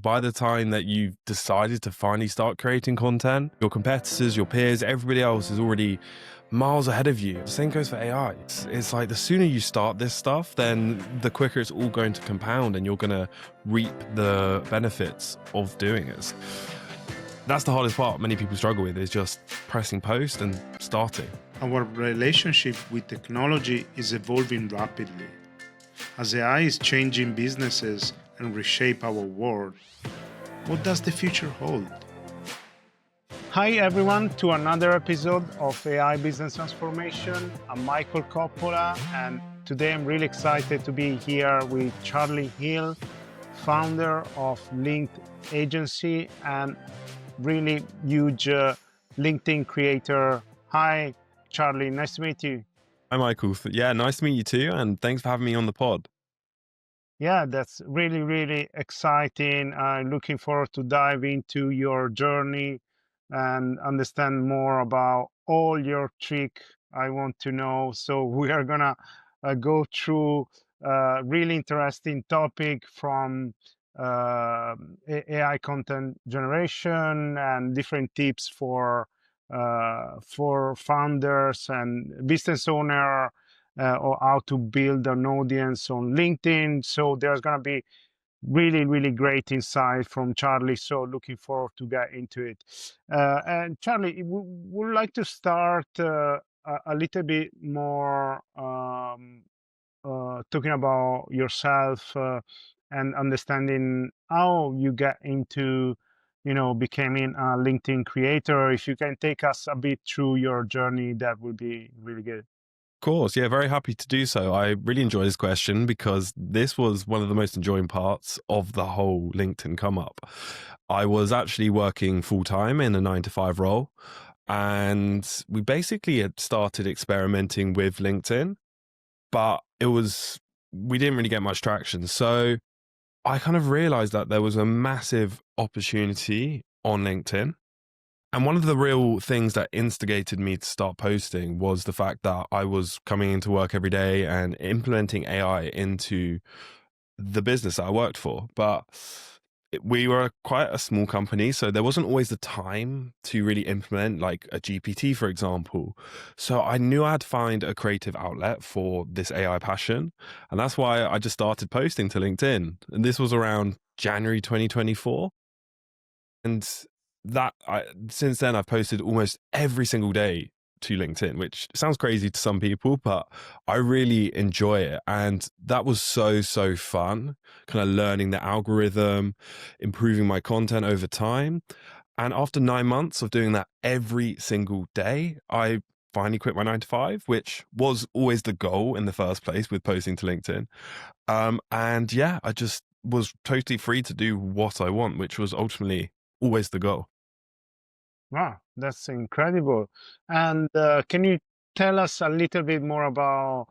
by the time that you've decided to finally start creating content, your competitors, your peers, everybody else is already miles ahead of you. The same goes for AI. It's like the sooner you start this stuff, then the quicker it's all going to compound and you're going to reap the benefits of doing it. That's the hardest part many people struggle with, is just pressing post and starting. Our relationship with technology is evolving rapidly. As AI is changing businesses and reshape our world, what does the future hold? Hi everyone to another episode of AI Business Transformation. I'm Michael Coppola, and today I'm really excited to be here with Charlie Hill, founder of Linked Agency and really huge LinkedIn creator. Hi Charlie, nice to meet you. Hi Michael. Yeah, nice to meet you too, and thanks for having me on the pod. Yeah, that's really, really exciting. I'm looking forward to dive into your journey and understand more about all your trick. I want to know. So we are gonna go through a really interesting topic from AI content generation and different tips for founders and business owner, or how to build an audience on LinkedIn. So there's going to be really, really great insight from Charlie. So looking forward to get into it. And Charlie, would like to start a little bit more talking about yourself and understanding how you get into becoming a LinkedIn creator. If you can take us a bit through your journey, that would be really good. Of course, yeah, very happy to do so. I really enjoy this question because this was one of the most enjoying parts of the whole LinkedIn come up. I was actually working full time in a 9-to-5 role, and we basically had started experimenting with LinkedIn, but we didn't really get much traction. So I kind of realized that there was a massive opportunity on LinkedIn. And one of the real things that instigated me to start posting was the fact that I was coming into work every day and implementing AI into the business that I worked for. But we were quite a small company, so there wasn't always the time to really implement like a GPT, for example. So I knew I had to find a creative outlet for this AI passion. And that's why I just started posting to LinkedIn. And this was around January 2024. And since then, I've posted almost every single day to LinkedIn, which sounds crazy to some people, but I really enjoy it. And that was so fun, kind of learning the algorithm, improving my content over time. And after 9 months of doing that every single day, I finally quit my 9-to-5, which was always the goal in the first place with posting to LinkedIn. And yeah, I just was totally free to do what I want, which was ultimately always the goal. Wow, that's incredible. And can you tell us a little bit more about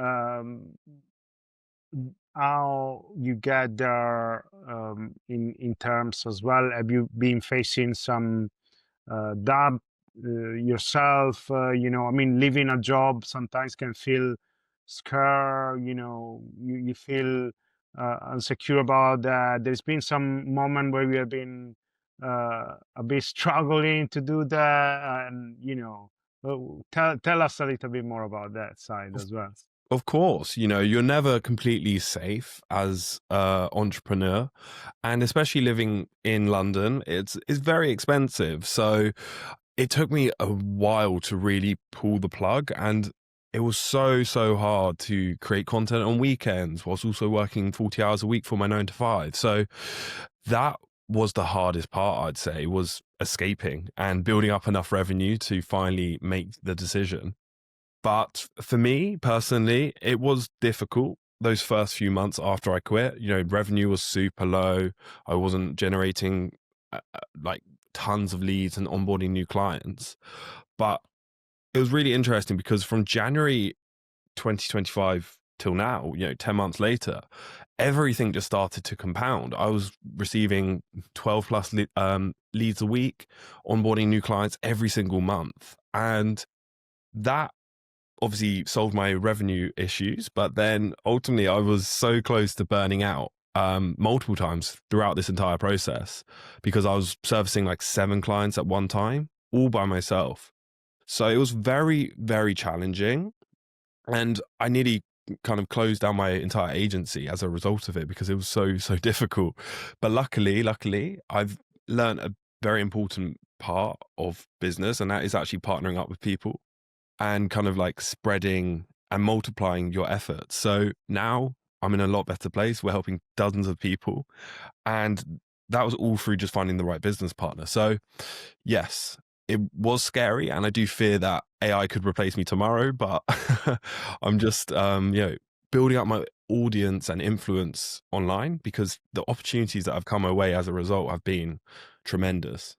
um, how you get there in terms as well? Have you been facing some doubt yourself? I mean, leaving a job sometimes can feel scare. You feel insecure about that. There's been some moment where we have been a bit struggling to do that, and tell us a little bit more about that side Of as well. of course, you're never completely safe as an entrepreneur, and especially living in London, it's very expensive. So it took me a while to really pull the plug, and it was so hard to create content on weekends whilst also working 40 hours a week for my 9-to-5. So that was the hardest part, I'd say, was escaping and building up enough revenue to finally make the decision. But for me personally, it was difficult those first few months after I quit. Revenue was super low. I wasn't generating like tons of leads and onboarding new clients. But it was really interesting because from January 2025 till now, 10 months later, everything just started to compound. I was receiving 12 plus leads a week, onboarding new clients every single month. And that obviously solved my revenue issues, but then ultimately I was so close to burning out. multiple times throughout this entire process because I was servicing like 7 clients at one time, all by myself. So it was very, very challenging. And I nearly kind of closed down my entire agency as a result of it because it was so difficult. But luckily, I've learned a very important part of business, and that is actually partnering up with people and kind of like spreading and multiplying your efforts. So now I'm in a lot better place. We're helping dozens of people. And that was all through just finding the right business partner. So, yes, it was scary. And I do fear that AI could replace me tomorrow, but I'm just, building up my audience and influence online because the opportunities that have come my way as a result have been tremendous.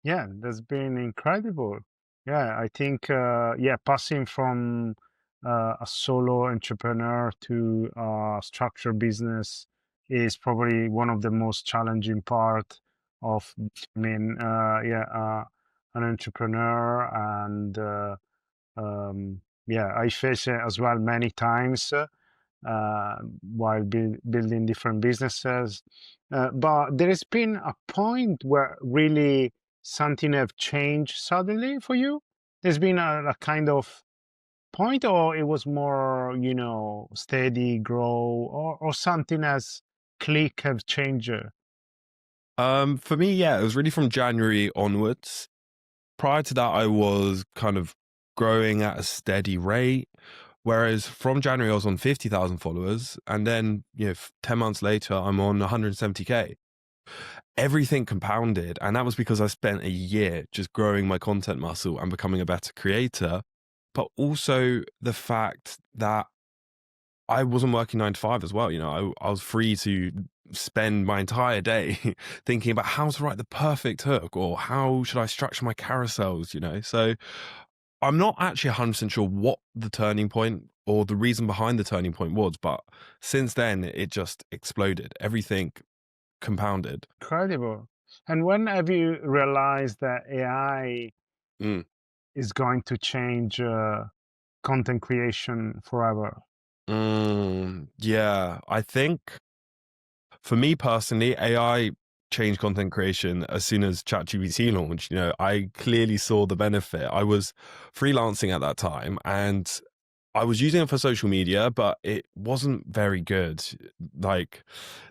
Yeah, that's been incredible. Yeah, I think yeah, passing from a solo entrepreneur to a structured business is probably one of the most challenging part of being yeah, an entrepreneur. And yeah, I face it as well many times while building different businesses. But there has been a point where really something have changed suddenly for you. There's been a kind of point, or it was more, steady grow, or something as click have changed. For me, yeah, it was really from January onwards. Prior to that, I was kind of growing at a steady rate. Whereas from January, I was on 50,000 followers. And then, 10 months later, I'm on 170K. Everything compounded. And that was because I spent a year just growing my content muscle and becoming a better creator. But also the fact that I wasn't working 9 to 5 as well. I was free to spend my entire day thinking about how to write the perfect hook or how should I structure my carousels. So I'm not actually 100% sure what the turning point or the reason behind the turning point was, but since then it just exploded. Everything compounded. Incredible. And when have you realized that AI Mm. is going to change content creation forever? Yeah, I think for me personally, AI changed content creation as soon as ChatGPT launched. I clearly saw the benefit. I was freelancing at that time and I was using it for social media, but it wasn't very good. Like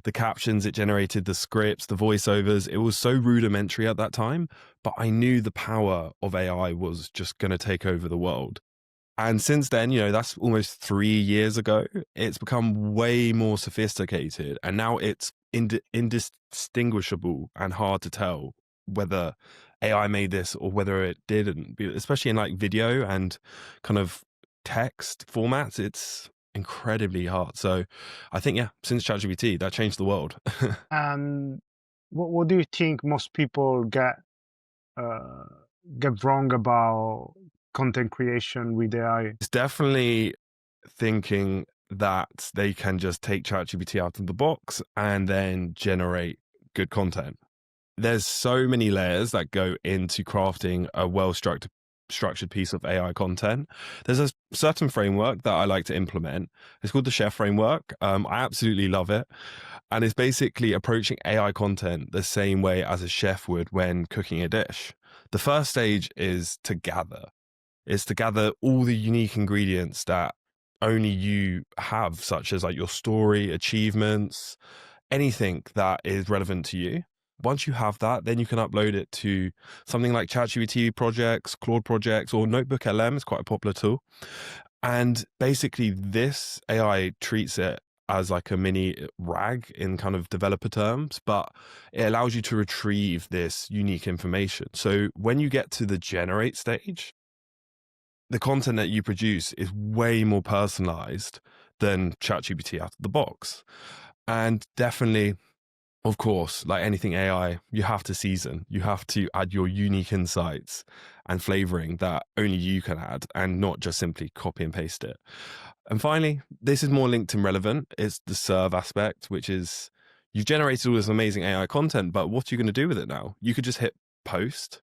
the captions it generated, the scripts, the voiceovers, it was so rudimentary at that time. But I knew the power of AI was just going to take over the world. And since then, that's almost 3 years ago. It's become way more sophisticated. And now it's indistinguishable and hard to tell whether AI made this or whether it didn't, especially in like video and kind of text formats. It's incredibly hard. So I think, yeah, since ChatGPT, that changed the world. And what do you think most people uh, get wrong about content creation with AI? It's definitely thinking that they can just take ChatGPT out of the box and then generate good content. There's so many layers that go into crafting a well structured piece of AI content. There's a certain framework that I like to implement. It's called the Chef framework. I absolutely love it. And it's basically approaching AI content the same way as a chef would when cooking a dish. The first stage is to gather all the unique ingredients that only you have, such as like your story, achievements, anything that is relevant to you. Once you have that, then you can upload it to something like ChatGPT projects, Claude projects, or Notebook LM is quite a popular tool. And basically, this AI treats it as like a mini RAG in kind of developer terms, but it allows you to retrieve this unique information. So when you get to the generate stage, the content that you produce is way more personalized than ChatGPT out of the box. And definitely, of course, like anything AI, you have to season. You have to add your unique insights and flavoring that only you can add and not just simply copy and paste it. And finally, this is more LinkedIn relevant. It's the serve aspect, which is you've generated all this amazing AI content, but what are you going to do with it now? You could just hit post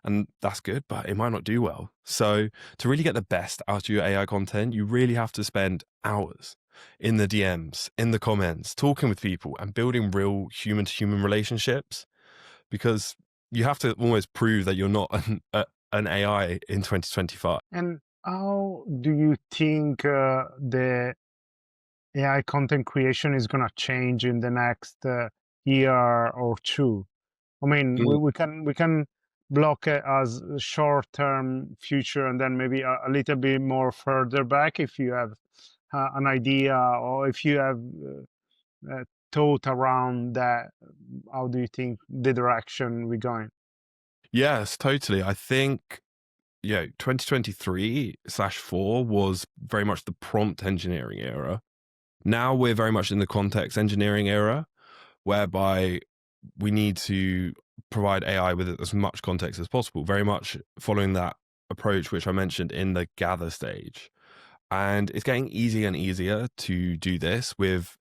and that's good, but it might not do well. So to really get the best out of your AI content, you really have to spend hours in the DMs, in the comments, talking with people and building real human to human relationships, because you have to almost prove that you're not an AI in 2025. And how do you think the AI content creation is going to change in the next year or two? I mean, we can block it as a short-term future, and then maybe a little bit more further back if you have an idea, or if you have thought around that. How do you think the direction we're going? Yes, totally. I think 2023/4 was very much the prompt engineering era. Now we're very much in the context engineering era, whereby we need to provide AI with as much context as possible, very much following that approach, which I mentioned in the gather stage. And it's getting easier and easier to do this with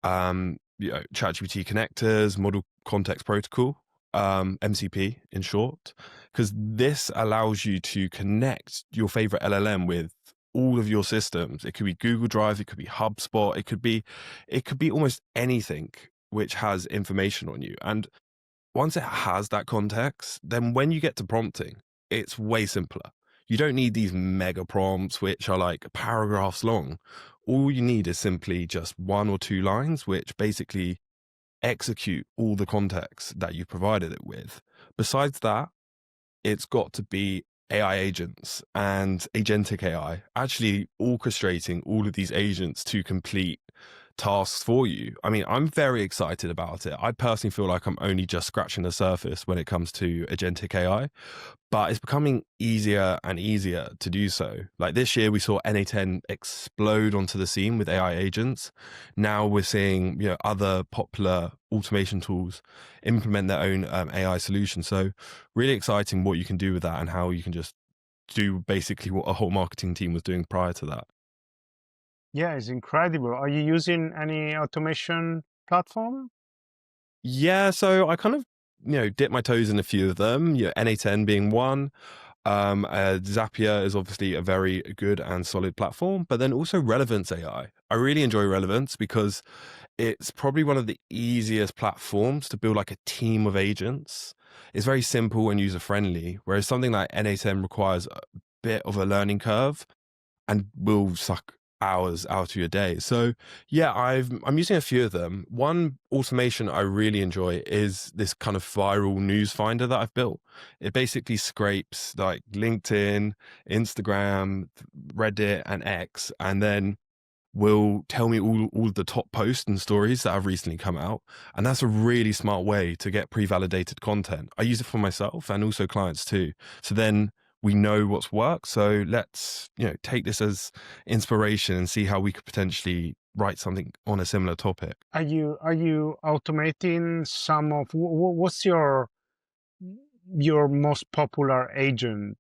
ChatGPT connectors, model context protocol, MCP in short, because this allows you to connect your favorite LLM with all of your systems. It could be Google Drive, it could be HubSpot, it could be almost anything which has information on you. And once it has that context, then when you get to prompting, it's way simpler. You don't need these mega prompts, which are like paragraphs long. All you need is simply just one or two lines, which basically execute all the context that you provided it with. Besides that, it's got to be AI agents and agentic AI actually orchestrating all of these agents to complete tasks for you. I mean, I'm very excited about it. I personally feel like I'm only just scratching the surface when it comes to agentic AI, but it's becoming easier and easier to do so. Like this year, we saw NA10 explode onto the scene with AI agents. Now we're seeing other popular automation tools implement their own AI solutions. So really exciting what you can do with that and how you can just do basically what a whole marketing team was doing prior to that. Yeah, it's incredible. Are you using any automation platform? Yeah, so I kind of, dip my toes in a few of them, NA10 being one. Zapier is obviously a very good and solid platform, but then also Relevance AI. I really enjoy Relevance because it's probably one of the easiest platforms to build like a team of agents. It's very simple and user friendly, whereas something like NA10 requires a bit of a learning curve and will suck hours out of your day. So yeah, I'm using a few of them. One automation I really enjoy is this kind of viral news finder that I've built. It basically scrapes like LinkedIn, Instagram, Reddit, and X, and then will tell me all of the top posts and stories that have recently come out. And that's a really smart way to get pre-validated content. I use it for myself and also clients too. So then we know what's worked. So let's, take this as inspiration and see how we could potentially write something on a similar topic. Are you automating some of what's your most popular agent?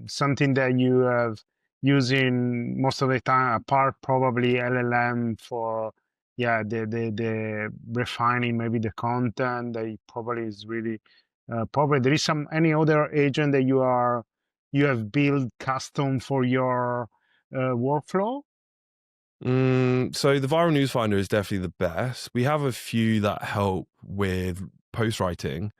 Something that you have using most of the time, apart probably LLM for the refining maybe the content that probably is really probably there is some any other agent that you have built custom for your workflow? So the viral news finder is definitely the best. We have a few that help with post writing,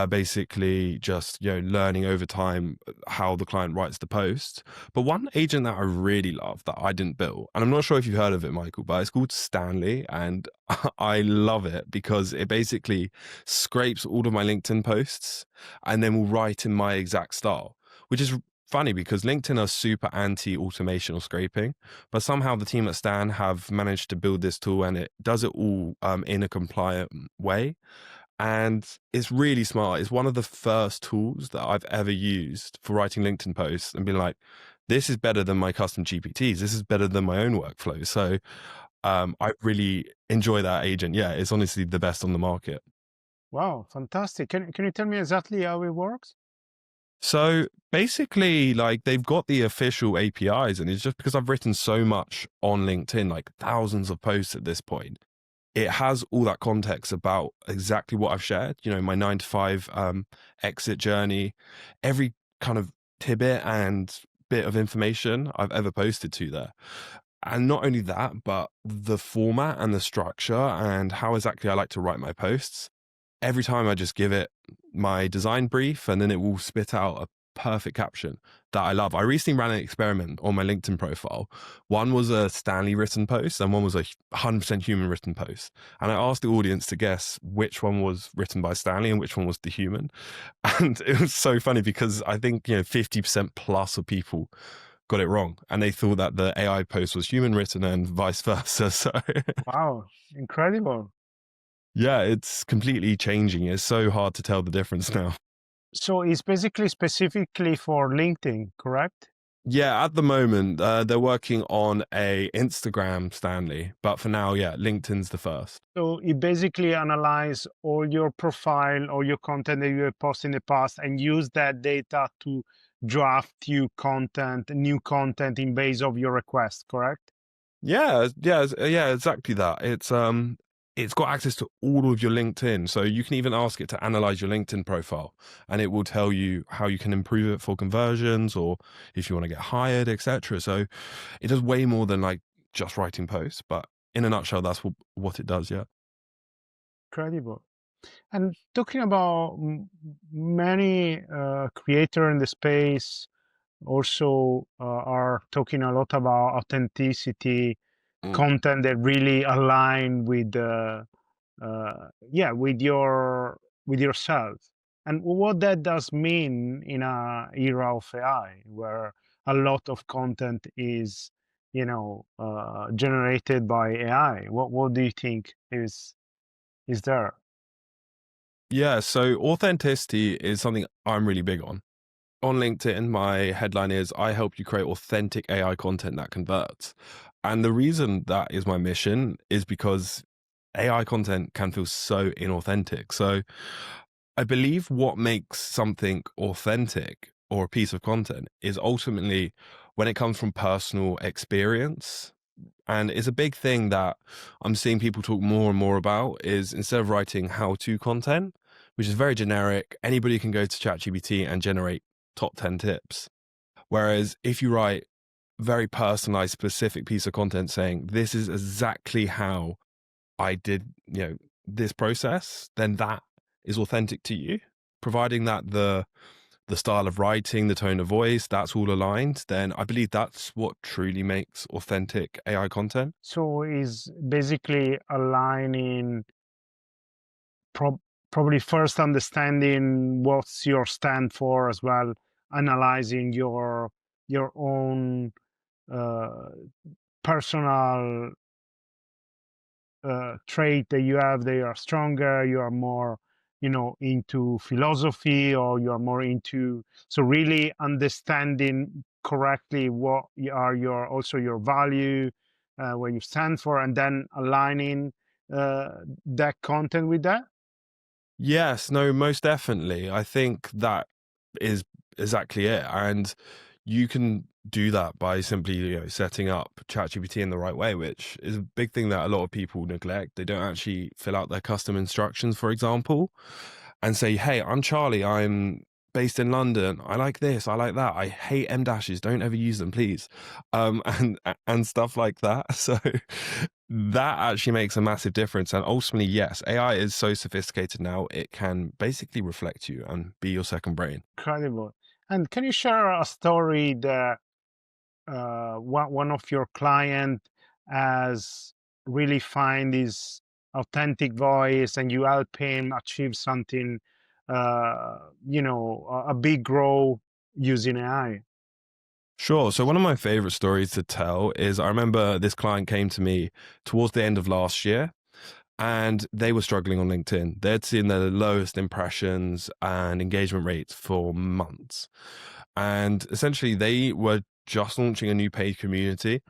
basically just learning over time how the client writes the post. But one agent that I really love that I didn't build, and I'm not sure if you've heard of it, Michael, but it's called Stanley, and I love it because it basically scrapes all of my LinkedIn posts and then will write in my exact style, which is funny because LinkedIn are super anti automation or scraping, but somehow the team at Stan have managed to build this tool and it does it all in a compliant way. And it's really smart. It's one of the first tools that I've ever used for writing LinkedIn posts and been like, this is better than my custom GPTs. This is better than my own workflow. So I really enjoy that agent. Yeah, it's honestly the best on the market. Wow, fantastic. Can you tell me exactly how it works? So basically, like they've got the official APIs, and it's just because I've written so much on LinkedIn, like thousands of posts at this point. It has all that context about exactly what I've shared, my 9 to 5 exit journey, every kind of tidbit and bit of information I've ever posted to there. And not only that, but the format and the structure and how exactly I like to write my posts. Every time I just give it my design brief and then it will spit out a perfect caption that I love. I recently ran an experiment on my LinkedIn profile. One was a Stanley written post and one was a 100% human written post. And I asked the audience to guess which one was written by Stanley and which one was the human. And it was so funny because I think, 50% plus of people got it wrong. And they thought that the AI post was human written and vice versa. So Wow, incredible. yeah, it's completely changing. It's so hard to tell the difference now. So it's basically specifically for LinkedIn, correct? Yeah, at the moment, they're working on a Instagram Stanley, but for now, yeah, LinkedIn's the first. So it basically analyze all your profile or your content that you have posted in the past and use that data to draft you content, new content in base of your request, correct? Yeah, exactly that. It's got access to all of your LinkedIn, so you can even ask it to analyze your LinkedIn profile, and it will tell you how you can improve it for conversions or if you want to get hired, etc. So it does way more than like just writing posts, but in a nutshell, that's what it does. Yeah. Incredible. And talking about many creator in the space also are talking a lot about authenticity, Mm. content that really align with yeah, with yourself, and what that does mean in a era of AI where a lot of content is generated by AI. What do you think is there? Yeah, so authenticity is something I'm really big on. On LinkedIn, my headline is I help you create authentic AI content that converts. And the reason that is my mission is because AI content can feel so inauthentic. So I believe what makes something authentic or a piece of content is ultimately when it comes from personal experience. And it's a big thing that I'm seeing people talk more and more about is instead of writing how-to content, which is very generic, anybody can go to ChatGPT and generate top 10 tips. Whereas if you write very personalized, specific piece of content saying, this is exactly how I did, this process, then that is authentic to you. Providing that the style of writing, the tone of voice, that's all aligned, then I believe that's what truly makes authentic AI content. So is basically aligning, probably first understanding what's your stand for as well, analyzing your own uh, personal trait that you have. They are stronger, you are more into philosophy, or you are more into, so really understanding correctly what are your value, what you stand for, and then aligning uh, that content with that. Yes, no, most definitely. I think that is exactly it. And you can do that by simply, setting up ChatGPT in the right way, which is a big thing that a lot of people neglect. They don't actually fill out their custom instructions, for example, and say, hey, I'm Charlie. I'm based in London. I like this. I like that. I hate M dashes. Don't ever use them, please. And stuff like that. So that actually makes a massive difference. And ultimately, yes, AI is so sophisticated now, it can basically reflect you and be your second brain. Incredible. And can you share a story that one of your client has really find his authentic voice and you help him achieve something, a big grow using AI? Sure. So one of my favorite stories to tell is I remember this client came to me towards the end of last year and they were struggling on LinkedIn. They'd seen their lowest impressions and engagement rates for months. And essentially they were just launching a new paid community.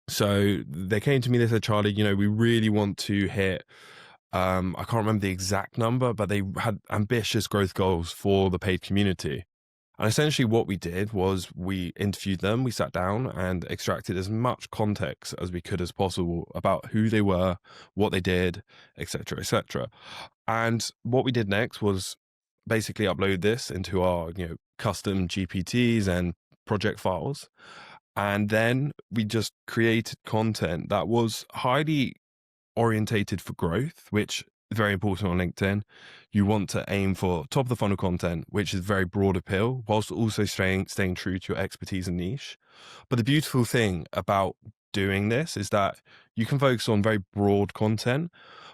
So they came to me, they said, Charlie, we really want to hit, I can't remember the exact number, but they had ambitious growth goals for the paid community. And essentially, what we did was we interviewed them, we sat down and extracted as much context as we could as possible about who they were, what they did, etc., etc. And what we did next was basically upload this into our, custom GPTs and project files. And then we just created content that was highly orientated for growth, which is very important on LinkedIn. You want to aim for top of the funnel content, which is very broad appeal, whilst also staying true to your expertise and niche. But the beautiful thing about doing this is that you can focus on very broad content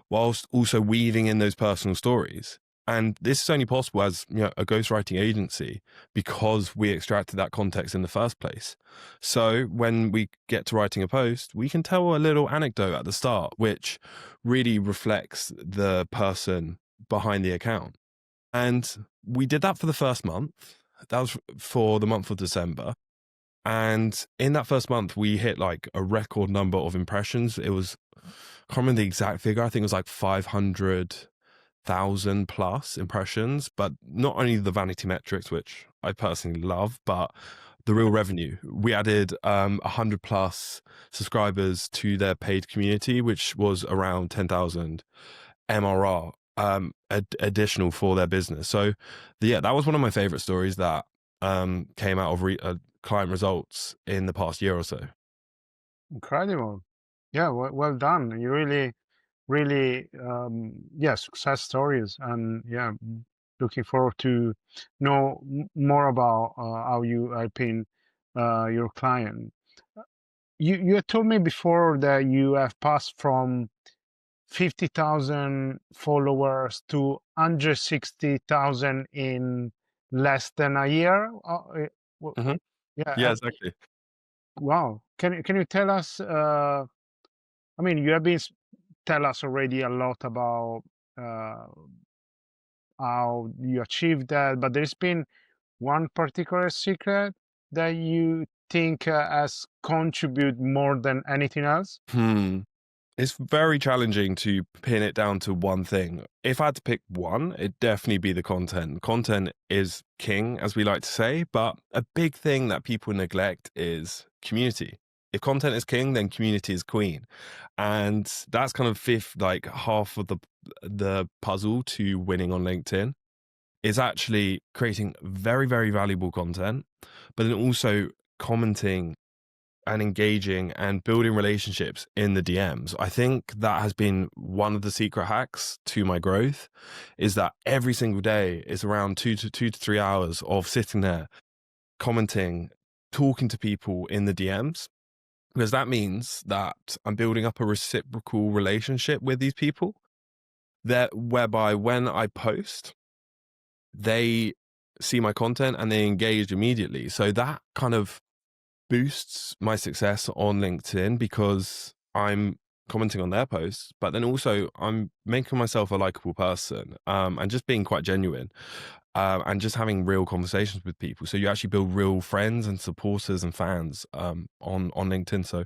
whilst also weaving in those personal stories. And this is only possible as a ghostwriting agency because we extracted that context in the first place. So when we get to writing a post, we can tell a little anecdote at the start, which really reflects the person behind the account. And we did that for the first month. That was for the month of December. And in that first month, we hit like a record number of impressions. It was, I can't remember the exact figure. I think it was like 500,000 plus impressions, but not only the vanity metrics, which I personally love, but the real revenue. We added 100 plus subscribers to their paid community, which was around 10,000 MRR additional for their business. So that was one of my favorite stories that came out of client results in the past year or so. Incredible. Yeah, well done. You really, success stories. And yeah, looking forward to know more about how you helping your client. You had told me before that you have passed from 50,000 followers to 160,000 in less than a year. Mm-hmm. Yeah, Yeah, exactly. wow. Can you tell us? I mean, you have been tell us already a lot about uh, how you achieved that, but there's been one particular secret that you think has contributed more than anything else. It's very challenging to pin it down to one thing. If I had to pick one, it'd definitely be the content. Content is king, as we like to say, but a big thing that people neglect is community. If content is king, then community is queen. And that's kind of like half of the puzzle to winning on LinkedIn is actually creating very, very valuable content, but then also commenting and engaging and building relationships in the DMs. I think that has been one of the secret hacks to my growth is that every single day is around 2 to 3 hours of sitting there, commenting, talking to people in the DMs, because that means that I'm building up a reciprocal relationship with these people that whereby when I post, they see my content and they engage immediately. So that kind of boosts my success on LinkedIn because I'm commenting on their posts, but then also I'm making myself a likable person and just being quite genuine and just having real conversations with people. So you actually build real friends and supporters and fans on LinkedIn. So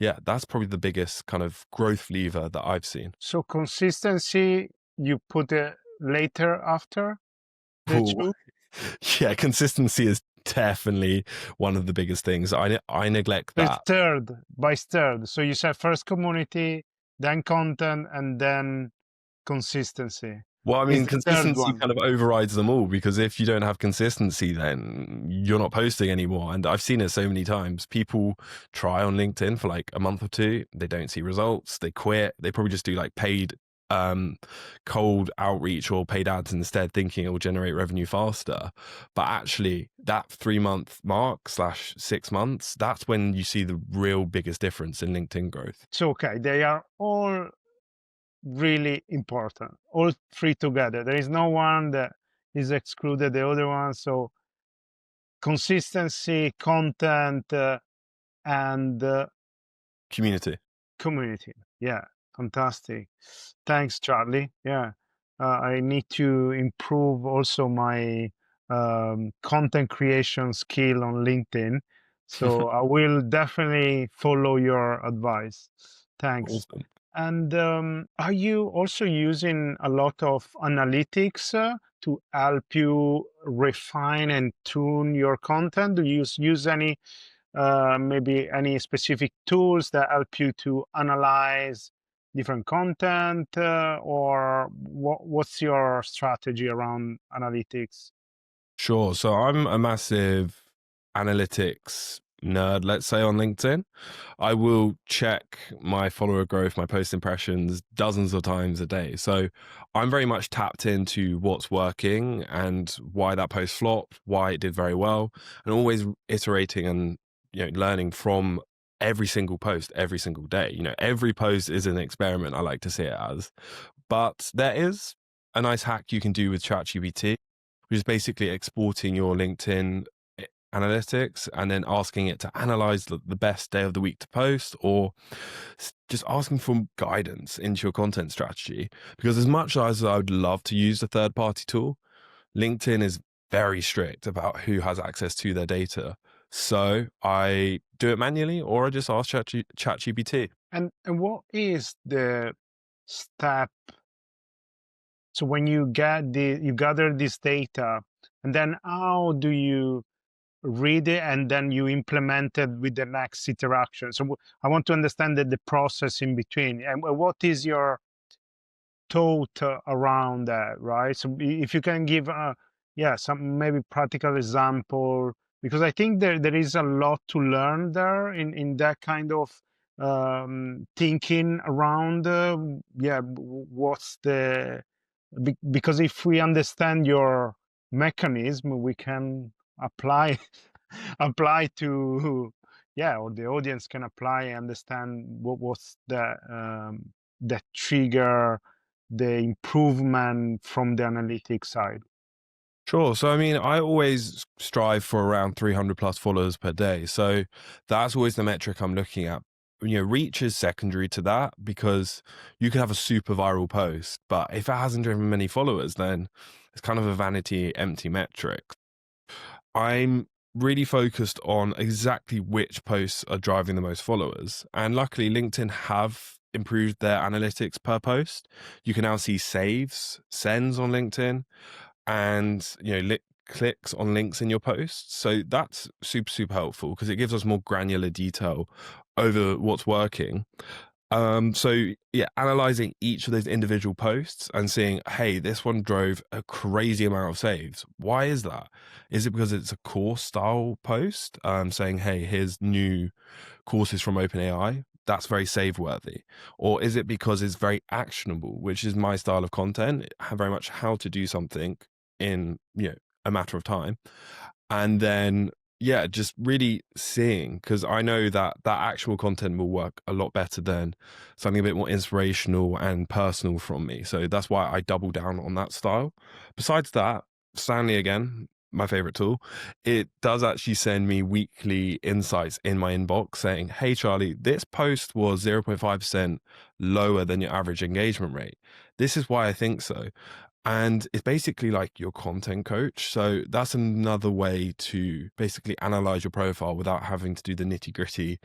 yeah, that's probably the biggest kind of growth lever that I've seen. So consistency, you put it later after the Ooh. two. Yeah, consistency is definitely one of the biggest things. I neglect It's that. third. So you said first community, then content, and then consistency. Well, I Is mean, the third consistency one. kind of overrides them all because if you don't have consistency, then you're not posting anymore. And I've seen it so many times. People try on LinkedIn for like a month or two, they don't see results, they quit. They probably just do like paid cold outreach or paid ads instead, thinking it will generate revenue faster. But actually, that 3 month mark slash 6 months, that's when you see the real biggest difference in LinkedIn growth. So okay, they are all really important, all three together. There is no one that is excluded the other one. So consistency, content, and Community. community. Yeah, fantastic. Thanks, Charlie. Yeah, I need to improve also my content creation skill on LinkedIn. So I will definitely follow your advice. Thanks. Awesome. And are you also using a lot of analytics to help you refine and tune your content? Do you use any maybe any specific tools that help you to analyze different content, or what's your strategy around analytics? Sure. So I'm a massive analytics nerd, let's say, on LinkedIn, I will check my follower growth, my post impressions dozens of times a day. So I'm very much tapped into what's working and why that post flopped, why it did very well, and always iterating and learning from every single post every single day. Every post is an experiment, I like to see it as. But there is a nice hack you can do with ChatGPT, which is basically exporting your LinkedIn analytics and then asking it to analyze the best day of the week to post, or just asking for guidance into your content strategy. Because as much as I would love to use a third party tool, LinkedIn is very strict about who has access to their data. So I do it manually, or I just ask ChatGPT. And what is the step? So when you gather this data, and then how do you read it and then you implement it with the next interaction? So I want to understand the process in between, and what is your thought around that, right? So if you can give some maybe practical example, because I think there is a lot to learn there in that kind of thinking around what's the because if we understand your mechanism, we can apply apply to or the audience can apply and understand what's the trigger, the improvement from the analytics side. Sure. So, I mean, I always strive for around 300 plus followers per day. So that's always the metric I'm looking at. Reach is secondary to that, because you can have a super viral post, but if it hasn't driven many followers, then it's kind of a vanity, empty metric. I'm really focused on exactly which posts are driving the most followers. And luckily, LinkedIn have improved their analytics per post. You can now see saves, sends on LinkedIn, and clicks on links in your posts. So that's super helpful, because it gives us more granular detail over what's working. So yeah, analyzing each of those individual posts and seeing, hey, this one drove a crazy amount of saves. Why is that? Is it because it's a course style post, saying, hey, here's new courses from OpenAI? That's very save worthy. Or is it because it's very actionable, which is my style of content, very much how to do something in a matter of time? And then just really seeing, because I know that actual content will work a lot better than something a bit more inspirational and personal from me. So that's why I double down on that style. Besides that, Stanley, again, my favorite tool, it does actually send me weekly insights in my inbox saying, hey Charlie, this post was 0.5% lower than your average engagement rate. This is why I think so. And it's basically like your content coach. So that's another way to basically analyze your profile without having to do the nitty gritty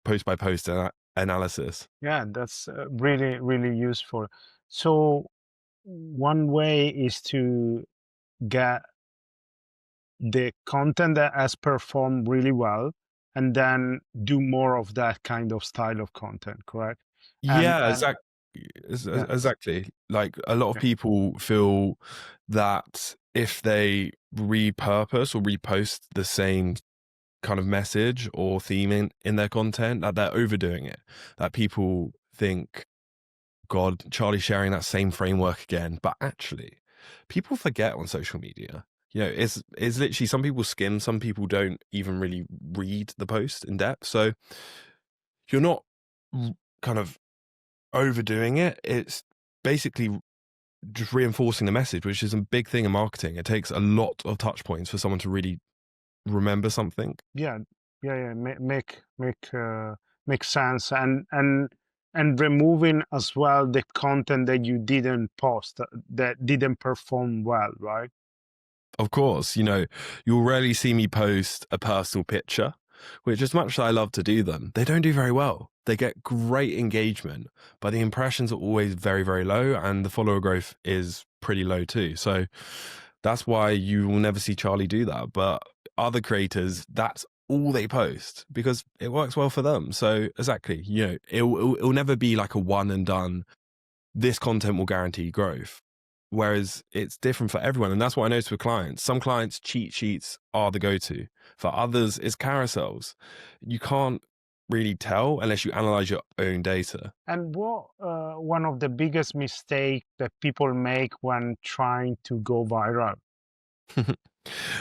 post by post analysis. Yeah, that's really useful. So one way is to get the content that has performed really well and then do more of that kind of style of content, correct? Yeah, And yeah, exactly. Like, a lot of yeah, people feel that if they repurpose or repost the same kind of message or theme in their content, that they're overdoing it. That people think, God, Charlie's sharing that same framework again. But actually, people forget on social media. It's literally, some people skim, some people don't even really read the post in depth. So you're not kind of overdoing it. It's basically just reinforcing the message, which is a big thing in marketing. It takes a lot of touch points for someone to really remember something. yeah, make sense, and removing as well the content that you didn't post that didn't perform well, right? Of course, you'll rarely see me post a personal picture, which, as much as I love to do them, they don't do very well. They get great engagement, but the impressions are always very, very low, and the follower growth is pretty low too. So that's why you will never see Charlie do that. But other creators, that's all they post because it works well for them. So exactly, it'll never be like a one and done. This content will guarantee growth. Whereas it's different for everyone. And that's what I notice with clients. Some clients, cheat sheets are the go-to. For others, it's carousels. You can't really tell unless you analyze your own data. And what one of the biggest mistakes that people make when trying to go viral?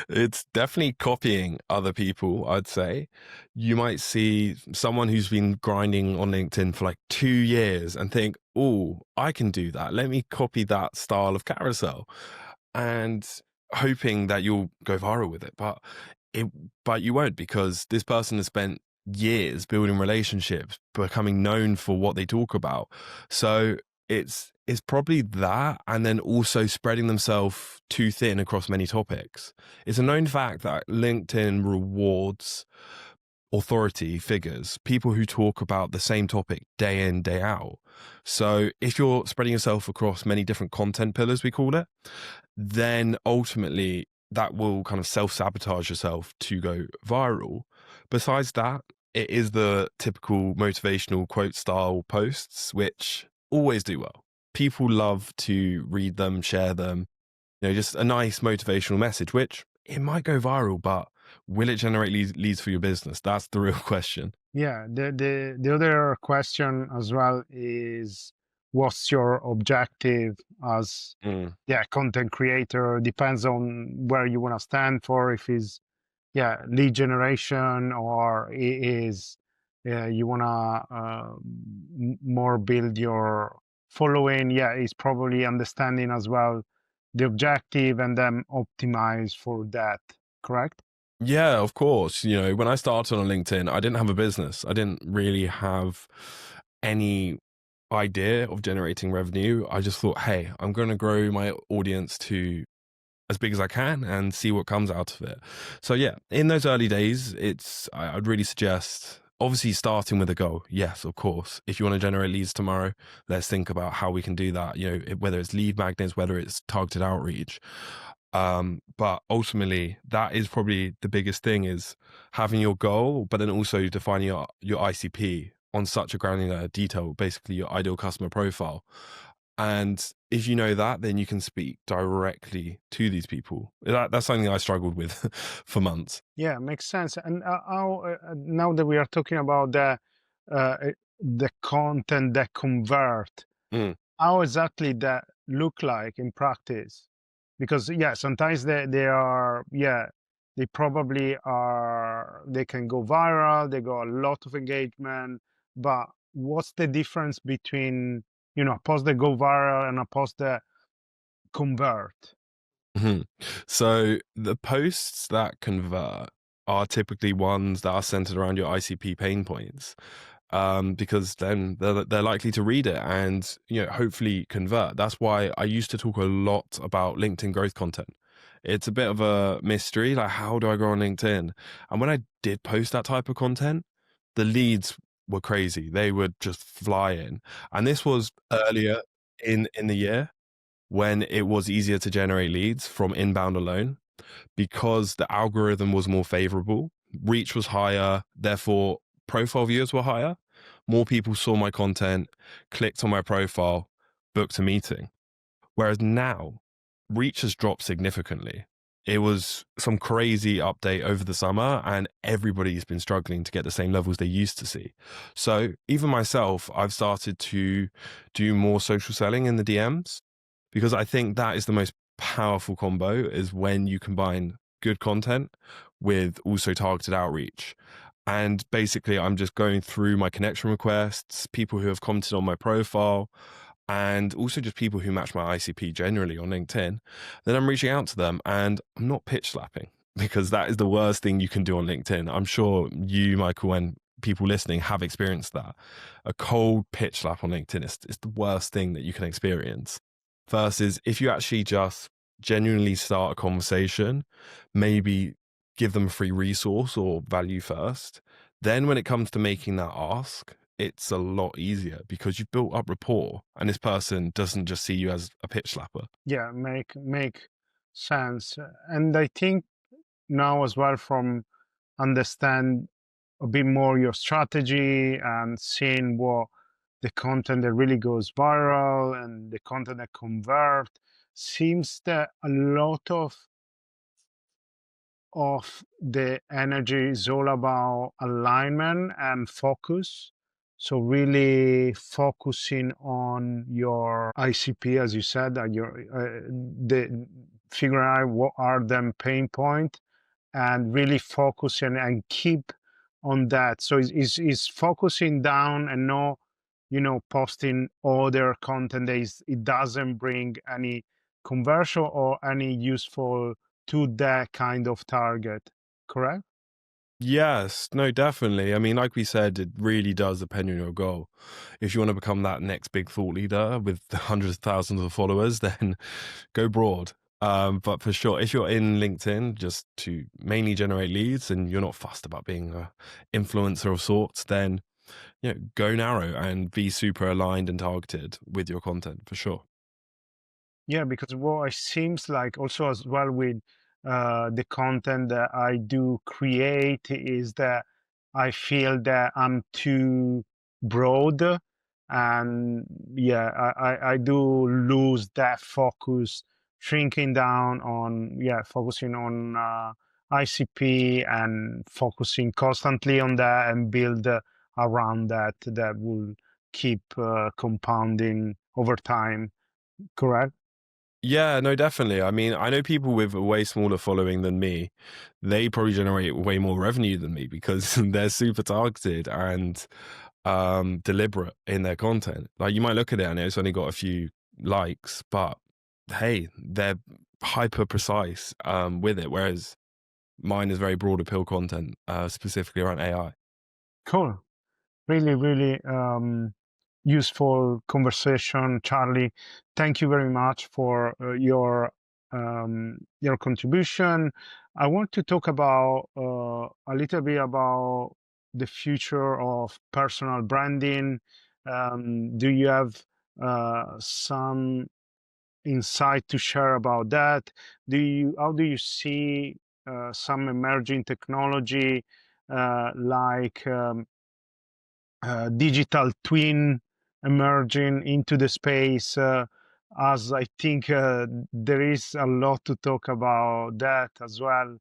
It's definitely copying other people, I'd say. You might see someone who's been grinding on LinkedIn for like 2 years and think, oh, I can do that. Let me copy that style of carousel. And hoping that you'll go viral with it. It but you won't, because this person has spent years building relationships, becoming known for what they talk about. So it's probably that, and then also spreading themselves too thin across many topics. It's a known fact that LinkedIn rewards authority figures, people who talk about the same topic day in, day out. So if you're spreading yourself across many different content pillars, we call it, then ultimately that will kind of self-sabotage yourself to go viral. Besides that, it is the typical motivational quote style posts, which always do well. People love to read them, share them, just a nice motivational message, which it might go viral, but will it generate leads for your business? That's the real question. Yeah, the other question as well is, what's your objective as Mm. content creator? Depends on where you want to stand for. If it's lead generation, or is you want to more build your following. It's probably understanding as well the objective and then optimize for that. Correct? Yeah, of course. When I started on LinkedIn, I didn't have a business. I didn't really have any idea of generating revenue. I just thought, hey, I'm going to grow my audience to as big as I can and see what comes out of it. So yeah, in those early days, I'd really suggest obviously starting with a goal. Yes, of course. If you want to generate leads tomorrow, let's think about how we can do that. Whether it's lead magnets, whether it's targeted outreach. But ultimately that is probably the biggest thing, is having your goal, but then also defining your ICP on such a granular detail, basically your ideal customer profile. And if you know that, then you can speak directly to these people. That's something I struggled with for months. Yeah, makes sense. And how now that we are talking about the content that convert, Mm. how exactly that look like in practice? Because sometimes they probably are, they can go viral, they got a lot of engagement, but what's the difference between a post that go viral and a post that convert? Mhm. So the posts that convert are typically ones that are centered around your ICP pain points, because then they're likely to read it and hopefully convert. That's why I used to talk a lot about LinkedIn growth content. It's a bit of a mystery, like how do I grow on LinkedIn? And when I did post that type of content, the leads were crazy. They would just fly in, and this was earlier in the year, when it was easier to generate leads from inbound alone, because the algorithm was more favorable, reach was higher, therefore profile views were higher. More people saw my content, clicked on my profile, booked a meeting. Whereas now, reach has dropped significantly. It was some crazy update over the summer, and everybody's been struggling to get the same levels they used to see. So even myself, I've started to do more social selling in the DMs, because I think that is the most powerful combo, is when you combine good content with also targeted outreach. And basically, I'm just going through my connection requests, people who have commented on my profile, and also just people who match my ICP generally on LinkedIn. Then I'm reaching out to them, and I'm not pitch slapping, because that is the worst thing you can do on LinkedIn. I'm sure you, Michael, and people listening have experienced that. A cold pitch slap on LinkedIn is the worst thing that you can experience. Versus if you actually just genuinely start a conversation, maybe give them a free resource or value first. Then when it comes to making that ask, it's a lot easier, because you've built up rapport and this person doesn't just see you as a pitch slapper. Yeah, make sense. And I think now as well, from understand a bit more your strategy and seeing what the content that really goes viral and the content that convert. seems that a lot of the energy is all about alignment and focus. So really focusing on your ICP, as you said, the figuring out what are them pain point, and really focusing and keep on that. So it's focusing down and not, posting other content that it doesn't bring any conversion or any useful to that kind of target, correct? Yes, no, definitely. I mean, like we said, it really does depend on your goal. If you want to become that next big thought leader with hundreds of thousands of followers, then go broad. But for sure, if you're in LinkedIn just to mainly generate leads and you're not fussed about being an influencer of sorts, then go narrow and be super aligned and targeted with your content for sure. Yeah, because what it seems like also as well with the content that I do create is that I feel that I'm too broad, and yeah, I do lose that focus, shrinking down on, focusing on ICP and focusing constantly on that and build around that will keep compounding over time, correct? Yeah, no, definitely. I mean, I know people with a way smaller following than me, they probably generate way more revenue than me because they're super targeted and deliberate in their content. Like you might look at it and it's only got a few likes, but hey, they're hyper precise with it, whereas mine is very broad appeal content, specifically around AI. Cool. Really, really useful conversation, Charlie. Thank you very much for your contribution. I want to talk about a little bit about the future of personal branding. Do you have some insight to share about that? How do you see some emerging technology like digital twin emerging into the space, as I think there is a lot to talk about that as well.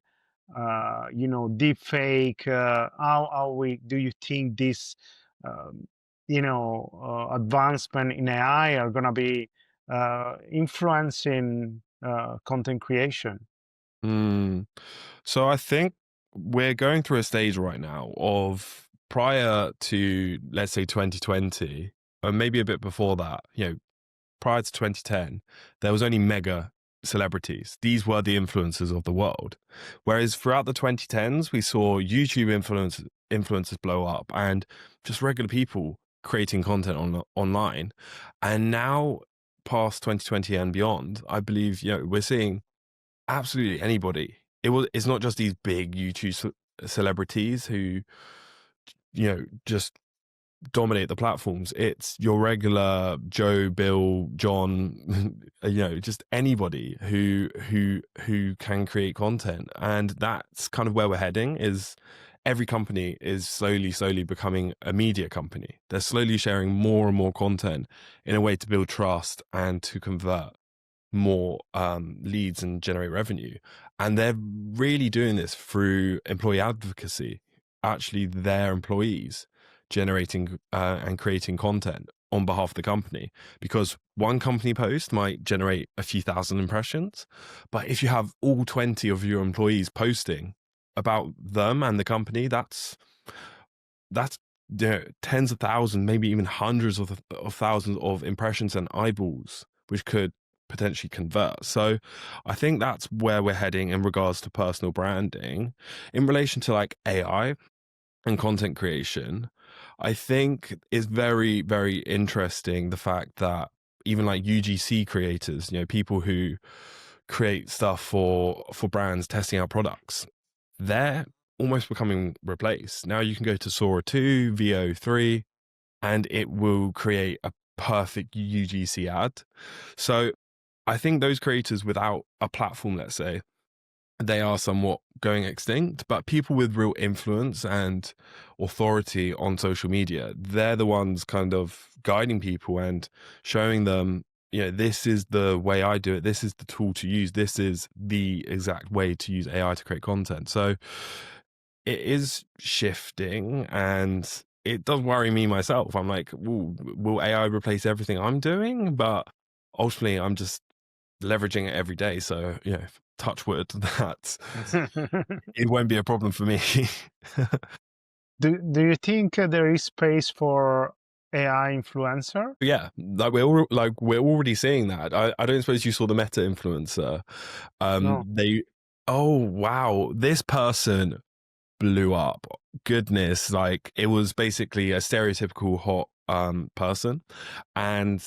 Deep fake. How we do you think this, um, advancement in AI are going to be influencing content creation? Mm. So I think we're going through a stage right now of prior to, let's say, 2020, or maybe a bit before that, prior to 2010, there was only mega celebrities. These were the influencers of the world. Whereas throughout the 2010s, we saw YouTube influencers blow up and just regular people creating content online. And now, past 2020 and beyond, I believe, we're seeing absolutely anybody. It's not just these big YouTube celebrities who, just dominate the platforms. It's your regular Joe, Bill, John, just anybody who can create content. And that's kind of where we're heading. Is every company is slowly becoming a media company. They're slowly sharing more and more content in a way to build trust and to convert more leads and generate revenue. And they're really doing this through employee advocacy, actually their employees generating and creating content on behalf of the company, because one company post might generate a few thousand impressions, but if you have all 20 of your employees posting about them and the company, that's tens of thousands, maybe even hundreds of thousands of impressions and eyeballs, which could potentially convert. So I think that's where we're heading in regards to personal branding. In relation to like AI and content creation, I think it's very, very interesting the fact that even like UGC creators, people who create stuff for brands testing out products, they're almost becoming replaced. Now you can go to Sora 2, VO 3, and it will create a perfect UGC ad. So I think those creators without a platform, let's say, they are somewhat going extinct, but people with real influence and authority on social media, they're the ones kind of guiding people and showing them, this is the way I do it. This is the tool to use. This is the exact way to use AI to create content. So it is shifting, and it does worry me myself. I'm like, will AI replace everything I'm doing? But ultimately, I'm just leveraging it every day. So, touch wood that it won't be a problem for me. Do you think there is space for AI influencer? Yeah, like we're already seeing that. I don't suppose you saw the Meta influencer. No. They Oh wow, this person blew up. Goodness, like it was basically a stereotypical hot person, and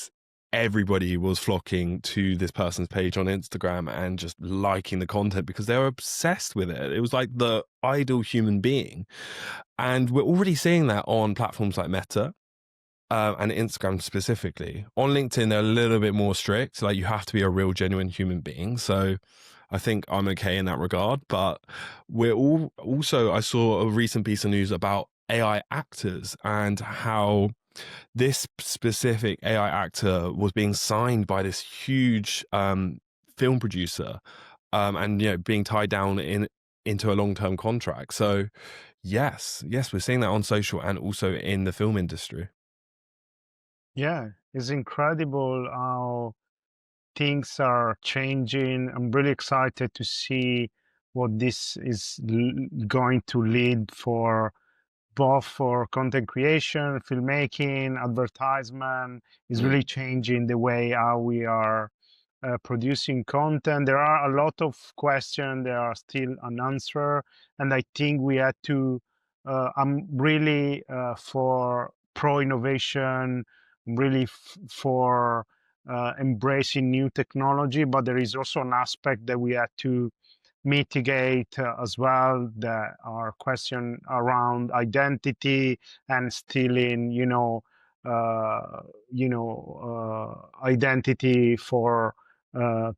everybody was flocking to this person's page on Instagram and just liking the content because they were obsessed with it. It was like the ideal human being. And we're already seeing that on platforms like Meta. And Instagram specifically. On LinkedIn, they're a little bit more strict. Like you have to be a real, genuine human being. So I think I'm okay in that regard. But we're all also, I saw a recent piece of news about AI actors and how this specific AI actor was being signed by this huge film producer, and being tied down into a long-term contract. So yes, we're seeing that on social and also in the film industry. Yeah, it's incredible how things are changing. I'm really excited to see what this is going to lead for both for content creation, filmmaking, advertisement. Is really changing the way how we are producing content. There are a lot of questions that are still unanswered, and I think we had to. I'm really for pro innovation, really for embracing new technology, but there is also an aspect that we had to mitigate as well. There are questions around identity and stealing, identity for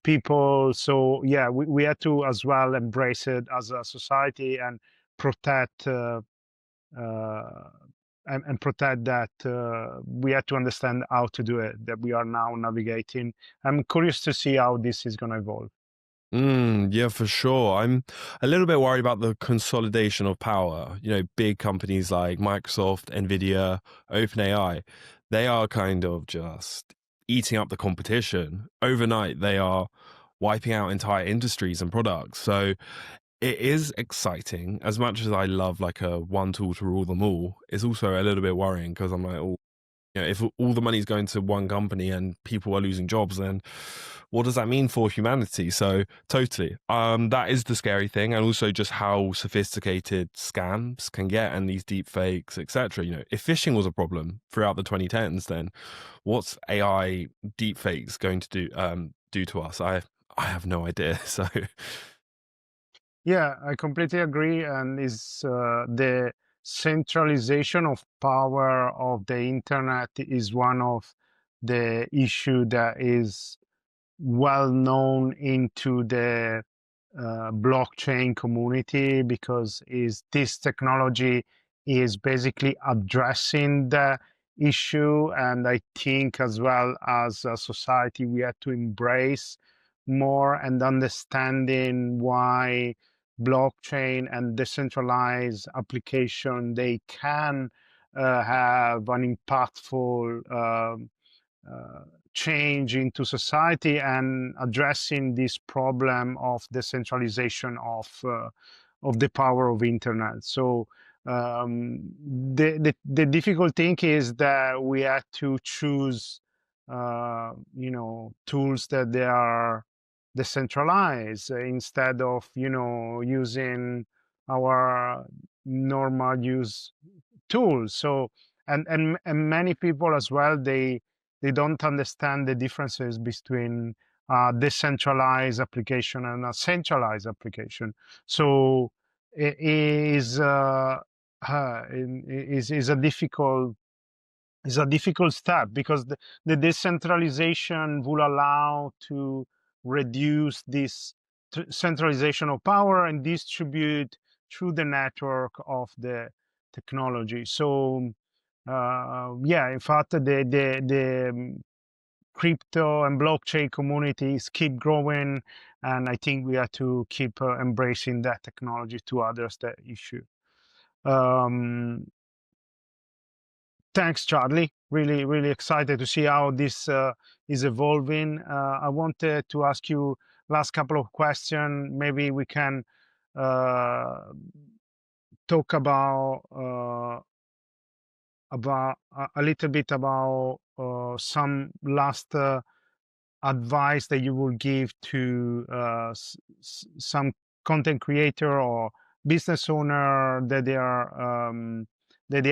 people. So yeah, we had to as well embrace it as a society and protect uh, and protect that. We had to understand how to do it. That we are now navigating. I'm curious to see how this is going to evolve. Yeah, for sure. I'm a little bit worried about the consolidation of power. Big companies like Microsoft, Nvidia, OpenAI, they are kind of just eating up the competition. Overnight, they are wiping out entire industries and products. So it is exciting. As much as I love like a one tool to rule them all, it's also a little bit worrying because I'm like, oh, if all the money's going to one company and people are losing jobs, then what does that mean for humanity? So totally, that is the scary thing, and also just how sophisticated scams can get and these deep fakes, etc. If phishing was a problem throughout the 2010s, then what's AI deep fakes going to do to us? I have no idea. So Yeah, I completely agree. And is the centralization of power of the internet is one of the issue that is well known into the blockchain community, because is this technology is basically addressing the issue. And I think as well as a society we have to embrace more and understanding why blockchain and decentralized application they can have an impactful uh, change into society and addressing this problem of decentralization of the power of internet. So the difficult thing is that we have to choose tools that they are decentralized instead of using our normal use tools. So and many people as well, they don't understand the differences between a decentralized application and a centralized application. So it is a difficult step, because the decentralization will allow to reduce this centralization of power and distribute through the network of the technology. So yeah, in fact, crypto and blockchain communities keep growing, and I think we have to keep embracing that technology to address that issue. Thanks, Charlie. Really, really excited to see how this is evolving. I wanted to ask you last couple of questions. Maybe we can talk about a little bit about some last advice that you will give to some content creator or business owner that they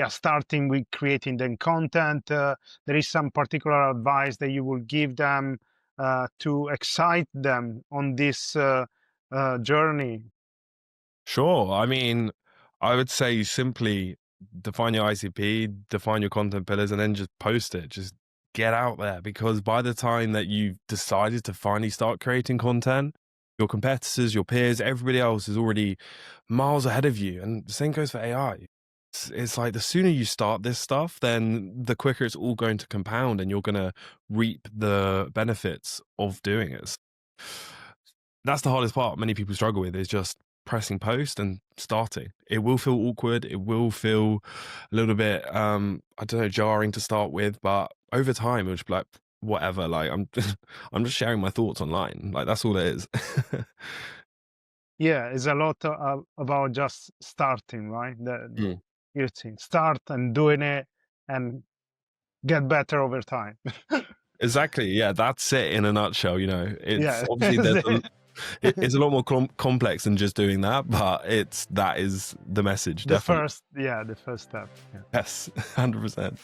are starting with creating their content. There is some particular advice that you will give them to excite them on this journey. Sure. I mean, I would say simply define your ICP, define your content pillars, and then just post it. Just get out there, because by the time that you've decided to finally start creating content, your competitors, your peers, everybody else is already miles ahead of you. And the same goes for AI. It's like the sooner you start this stuff, then the quicker it's all going to compound and you're going to reap the benefits of doing it. That's the hardest part many people struggle with, is just pressing post and starting. It will feel awkward. It will feel a little bit, I don't know, jarring to start with, but over time it'll just be like, whatever, like I'm just sharing my thoughts online. Like that's all it is. Yeah, it's a lot about just starting, right? You start and doing it and get better over time. Exactly. Yeah, that's it in a nutshell. It's Yeah. obviously it's a lot more complex than just doing that, but that is the message. the Definitely. the first step. Yeah. Yes, 100%.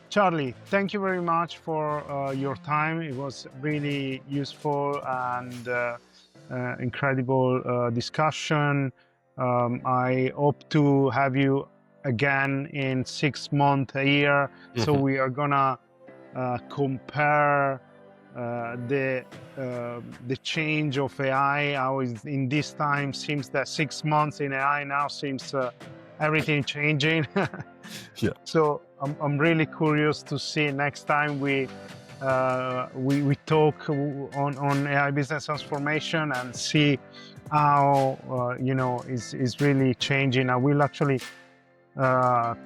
Charlie, thank you very much for your time. It was really useful and incredible discussion. I hope to have you again in 6 months, a year. So we are gonna compare the change of AI. How is in this time seems that 6 months in AI now seems everything changing. Yeah. So I'm really curious to see next time we talk on AI business transformation and see how is really changing. I will actually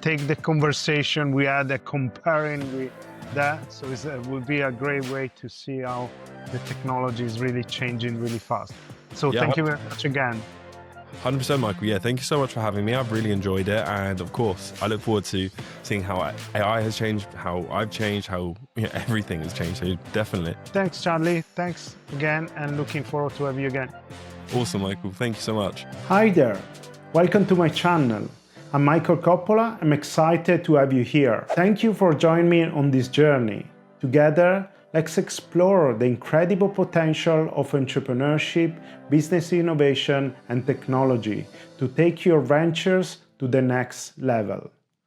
take the conversation we had comparing with that. So it will be a great way to see how the technology is really changing really fast. So Yeah. thank you very much again. 100%, Michael. Yeah, thank you so much for having me. I've really enjoyed it. And of course, I look forward to seeing how AI has changed, how I've changed, how everything has changed. So definitely. Thanks, Charlie. Thanks again, and looking forward to have you again. Awesome, Michael. Thank you so much. Hi there. Welcome to my channel. I'm Michael Coppola. I'm excited to have you here. Thank you for joining me on this journey. Together, let's explore the incredible potential of entrepreneurship, business innovation, and technology to take your ventures to the next level.